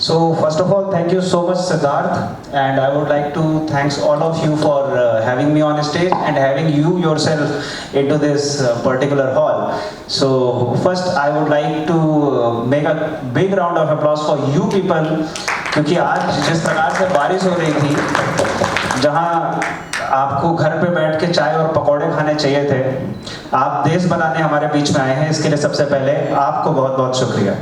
So first of all, thank you so much, Siddharth, and I would like to thanks all of you for having me on stage and having you yourself into this particular hall. So first, I would like to make a big round of applause for you people, क्योंकि आज जिस प्रकार से बारिश हो रही थी, जहाँ आपको घर पे बैठ के चाय और पकौड़े खाने चाहिए थे, आप देश बनाने हमारे बीच में आए हैं। इसके लिए सबसे पहले आपको बहुत बहुत शुक्रिया।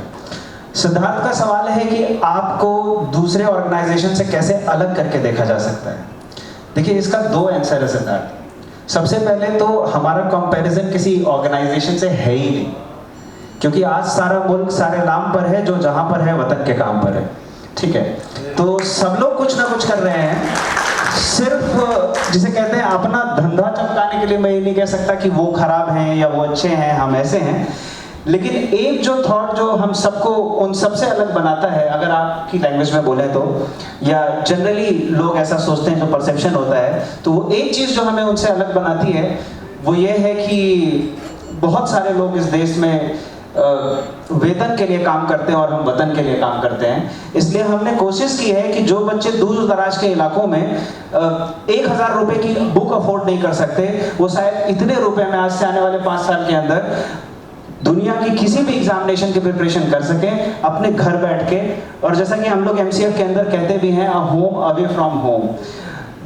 सिद्धार्थ का सवाल है कि आपको दूसरे ऑर्गेनाइजेशन से कैसे अलग करके देखा जा सकता है। देखिए, इसका दो आंसर है सिद्धार्थ। सबसे पहले तो हमारा कंपैरिजन किसी ऑर्गेनाइजेशन से है ही नहीं, क्योंकि आज सारा मुल्क सारे नाम पर है, जो जहां पर है वतन के काम पर है। ठीक है, तो सब लोग कुछ ना कुछ कर रहे हैं। सिर्फ जिसे कहते हैं अपना धंधा चमकाने के लिए मैं ये नहीं कह सकता कि वो खराब हैं या वो अच्छे हैं, हम ऐसे हैं। लेकिन एक जो थॉट जो हम सबको उन सबसे अलग बनाता है, अगर आपकी लैंग्वेज में बोले तो, या जनरली लोग ऐसा सोचते हैं, जो परसेप्शन होता है, तो वो एक चीज़ जो हमें उनसे अलग बनाती है वो ये है कि बहुत सारे लोग इस देश में वेतन के लिए काम करते हैं और हम वतन के लिए काम करते हैं। इसलिए हमने कोशिश की है कि जो बच्चे दूर दराज के इलाकों में 1000 रुपए की बुक अफोर्ड नहीं कर सकते, वो शायद इतने रुपए में आज से आने वाले 5 साल के अंदर दुनिया की किसी भी एग्जामिनेशन की प्रिपरेशन कर सकें अपने घर बैठ के। और जैसा कि हम लोग MCF के अंदर कहते भी हैं, a home away from home.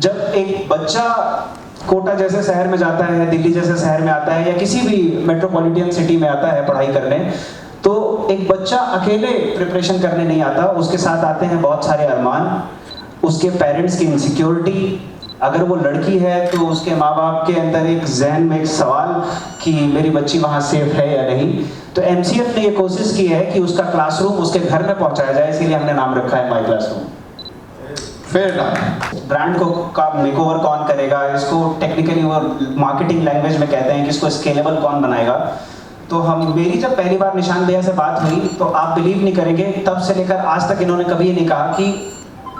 जब एक बच्चा कोटा जैसे शहर में जाता है, दिल्ली जैसे शहर में आता है, या किसी भी मेट्रोपॉलिटन सिटी में आता है पढ़ाई करने, तो एक बच्चा अकेले प्रिपरेशन करने नहीं आता, उसके साथ आते हैं बहुत सारे अरमान, उसके पेरेंट्स की इनसिक्योरिटी। अगर वो लड़की है तो उसके माँ बाप के अंदर एक जहन में एक सवाल कि मेरी बच्ची वहाँ सेफ है या नहीं। तो MCF ने ये कोशिश की है कि उसका क्लासरूम उसके घर में पहुँचाया जाए, इसीलिए हमने नाम रखा है माई क्लासरूम। फिर ब्रांड को का मेकओवर कौन करेगा, इसको टेक्निकली वो मार्केटिंग लैंग्वेज में कहते हैं कि इसको स्केलेबल कौन बनाएगा। तो मेरी जब पहली बार निशान भैया से बात हुई, तो आप बिलीव नहीं करेंगे, तब से लेकर आज तक इन्होंने कभी ये नहीं कहा कि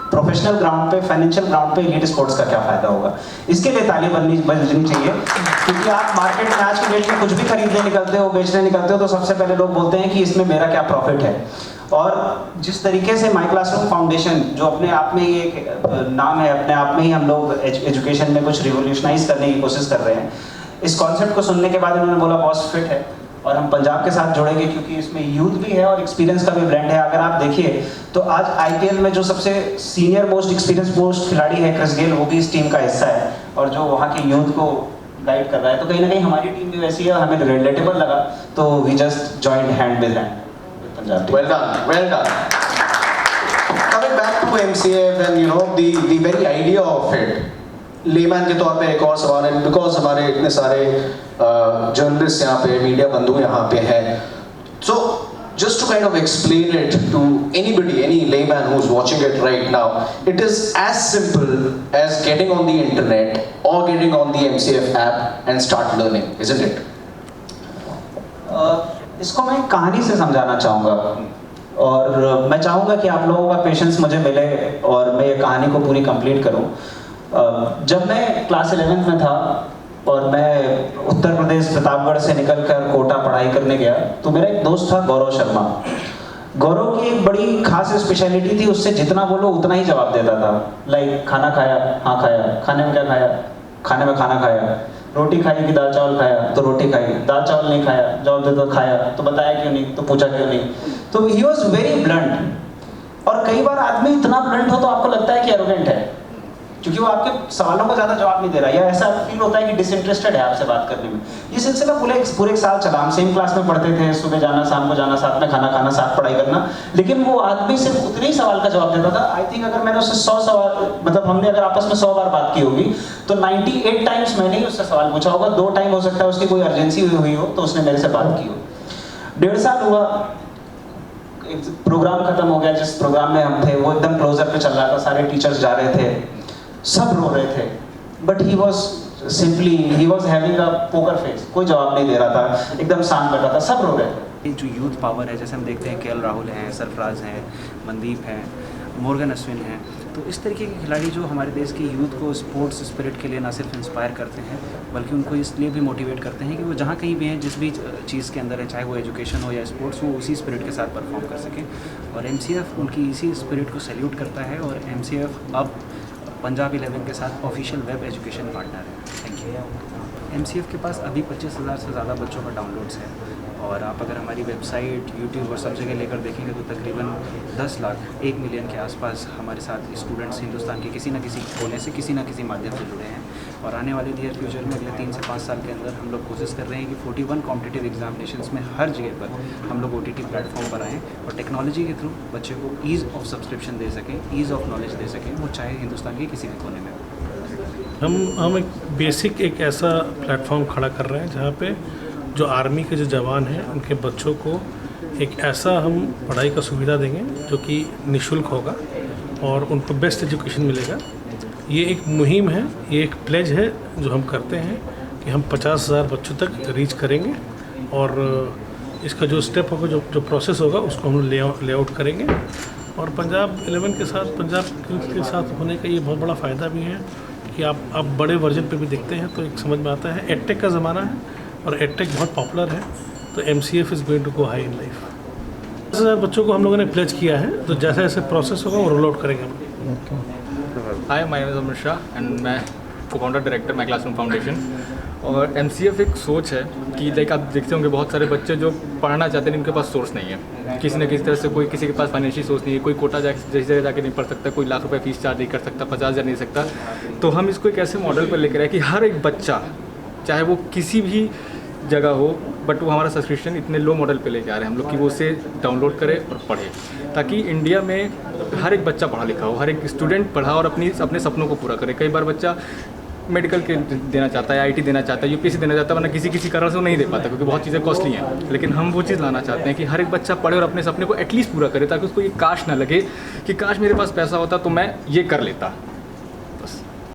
प्रोफेशनल ग्राउंड पे, फाइनेंशियल ग्राउंड पे एलीट स्पोर्ट्स का क्या फायदा होगा। इसके लिए ताली बजनी चाहिए, क्योंकि आप मार्केट में आज के डेट में कुछ भी खरीदने निकलते हो, बेचने निकलते हो, तो सबसे पहले लोग बोलते हैं कि इसमें मेरा क्या प्रॉफिट है। और जिस तरीके से माई क्लासरूम फाउंडेशन, जो अपने आप में ही एक नाम है, अपने आप में ही हम लोग एजुकेशन में कुछ रिवोल्यूशनाइज करने की कोशिश कर रहे हैं। इस कॉन्सेप्ट को सुनने के बाद इन्होंने बोला बॉस फिट है, और हम पंजाब के साथ जुड़ेंगे, क्योंकि इसमें यूथ भी है और एक्सपीरियंस का भी ब्रांड है। अगर आप देखिए तो आज IPL में जो सबसे सीनियर मोस्ट एक्सपीरियंस मोस्ट खिलाड़ी है क्रिस गेल, वो भी इस टीम का हिस्सा है, और जो वहाँ के यूथ को गाइड कर रहा है। तो कहीं ना कहीं हमारी टीम भी वैसी है, हमें रिलेटेबल लगा, तो we just joined hand with hand Punjab team. well done. Coming back to MCF and you know the very idea of it, layman के तौर पे एक और सवाल है, बिकॉज हमारे इतने सारे जर्नलिस्ट यहाँ पे, मीडिया बंधु यहाँ पे हैं, so just to kind of explain it to anybody, any layman who's watching it right now, it is as simple as getting on the internet or getting on the MCF app and start learning, isn't it? इसको मैं एक कहानी से समझाना चाहूँगा, और मैं चाहूँगा कि आप लोगों का पेशेंस मुझे मिले और मैं ये कहानी को पूरी कंप्लीट करूँ। जब मैं क्लास 11th में था और मैं उत्तर प्रदेश प्रतापगढ़ से निकलकर कोटा पढ़ाई करने गया, तो मेरा एक दोस्त था गौरव शर्मा। गौरव की एक बड़ी खास स्पेशलिटी थी, उससे जितना बोलो उतना ही जवाब देता था। लाइक खाना खाया, हाँ खाया, खाने में क्या खाया, खाने में खाना खाया, रोटी खाई कि दाल चावल खाया, तो रोटी खाई, दाल चावल नहीं खाया, जवाब देता खाया, तो बताया क्यों नहीं, तो पूछा क्यों नहीं। तो ही वॉज वेरी ब्लंट। और कई बार आदमी इतना ब्लंट हो तो आपको लगता है कि एरोगेंट है, क्योंकि वो आपके सवालों को ज़्यादा जवाब नहीं दे रहा, या ऐसा फील होता है कि डिसइंटरेस्टेड है आपसे बात करने में। ये सिलसिला पूरे एक साल चला। हम सेम क्लास में पढ़ते थे, सुबह जाना, शाम को जाना, साथ में खाना खाना, साथ पढ़ाई करना, लेकिन वो आदमी सिर्फ उतने ही सवाल का जवाब देता था। आई थिंक अगर मैंने उससे 100 सवाल, मतलब हमने अगर आपस में 100 बार बात की होगी, तो 98 टाइम्स मैंने ही उससे सवाल पूछा होगा। 2 टाइम हो सकता है उसकी कोई अर्जेंसी हुई हो तो उसने मेरे से बात की हो। 1.5 साल हुआ, प्रोग्राम खत्म हो गया। जिस प्रोग्राम में हम थे वो एकदम क्लोजर पे चल रहा था, सारे टीचर्स जा रहे थे, सब रो रहे थे, but he was having a poker face, कोई जवाब नहीं दे रहा था, एकदम शांत बैठा था, सब रो रहे थे। जो यूथ पावर है, जैसे हम देखते हैं KL राहुल हैं, सरफराज हैं, मनदीप हैं, मोर्गन अश्विन हैं, तो इस तरीके के खिलाड़ी जो हमारे देश के यूथ को स्पोर्ट्स स्पिरिट के लिए ना सिर्फ इंस्पायर करते हैं बल्कि उनको इसलिए भी मोटिवेट करते हैं कि वो जहाँ कहीं भी हैं जिस भी चीज़ के अंदर है, चाहे वो एजुकेशन हो या स्पोर्ट्स, वो उसी स्पिरिट के साथ परफॉर्म कर सकें। और MCF उनकी इसी स्पिरिट को सैल्यूट करता है और MCF अब पंजाब 11 के साथ ऑफिशियल वेब एजुकेशन पार्टनर है। Thank you. MCF के पास अभी 25,000 से ज़्यादा बच्चों का डाउनलोड्स है और आप अगर हमारी वेबसाइट, यूट्यूब और सब जगह लेकर देखेंगे तो तकरीबन 10 लाख 1 मिलियन के आसपास हमारे साथ स्टूडेंट्स हिंदुस्तान के किसी न किसी कोने से किसी न किसी माध्यम से जुड़े हैं। और आने वाले नियर फ्यूचर में अगले 3 से 5 साल के अंदर हम लोग कोशिश कर रहे हैं कि 41 कॉम्पिटिटिव एग्जामिनेशंस में हर जगह पर हम लोग OTT प्लेटफॉर्म पर आएँ और टेक्नोलॉजी के थ्रू बच्चे को ईज़ ऑफ सब्सक्रिप्शन दे सकें, ईज़ ऑफ नॉलेज दे सकें, वो चाहे हिंदुस्तान के किसी भी कोने में हो। हम एक बेसिक एक ऐसा प्लेटफॉर्म खड़ा कर रहे हैं जहाँ पे जो आर्मी के जो जवान हैं उनके बच्चों को एक ऐसा हम पढ़ाई का सुविधा देंगे जो कि निःशुल्क होगा और उनको बेस्ट एजुकेशन मिलेगा। ये एक मुहिम है, ये एक प्लेज है जो हम करते हैं कि हम 50,000 बच्चों तक रीच करेंगे और इसका जो स्टेप होगा, जो प्रोसेस होगा उसको हम ले आउट करेंगे। और पंजाब 11 के साथ, पंजाब किंग्स के साथ होने का ये बहुत बड़ा फ़ायदा भी है कि आप बड़े वर्जन पे भी देखते हैं तो एक समझ में आता है। एडटेक का ज़माना है और एडटेक बहुत पॉपुलर है, तो MCF is going to go high in life. 10,000 बच्चों को हम लोगों ने प्लेज किया है, तो जैसे जैसे प्रोसेस होगा वो रोल आउट करेंगे हम। Hi, my name is Amrit Shah and मैं founder director my classroom foundation. और MCF एक सोच है कि लाइक आप देखते होंगे बहुत सारे बच्चे जो पढ़ना चाहते हैं, उनके पास सोर्स नहीं है, किसी न किसी तरह से कोई किसी के पास फाइनेंशियल सोर्स नहीं है, कोई कोटा जैसी जगह जाके नहीं पढ़ सकता, कोई लाख रुपए फीस चार्ज नहीं कर सकता, 50,000 नहीं सकता। तो हम इसको एक ऐसे मॉडल पर लेकर आए कि हर एक बच्चा, चाहे वो किसी भी जगह हो, बट वो हमारा सब्सक्रिप्शन इतने लो मॉडल पे लेके आ रहे हैं हम लोग कि वो उसे डाउनलोड करे और पढ़े, ताकि इंडिया में हर एक बच्चा पढ़ा लिखा हो, हर एक स्टूडेंट पढ़ा और अपने सपनों को पूरा करे। कई बार बच्चा मेडिकल के देना चाहता है, IT देना चाहता है, UPSC देना चाहता है, वरना किसी कारण से वो नहीं दे पाता क्योंकि बहुत चीज़ें कॉस्टली हैं। लेकिन हम वो चीज़ लाना चाहते हैं कि हर एक बच्चा पढ़े और अपने सपने को एटलीस्ट पूरा करे, ताकि उसको ये काश ना लगे कि काश मेरे पास पैसा होता तो मैं ये कर लेता।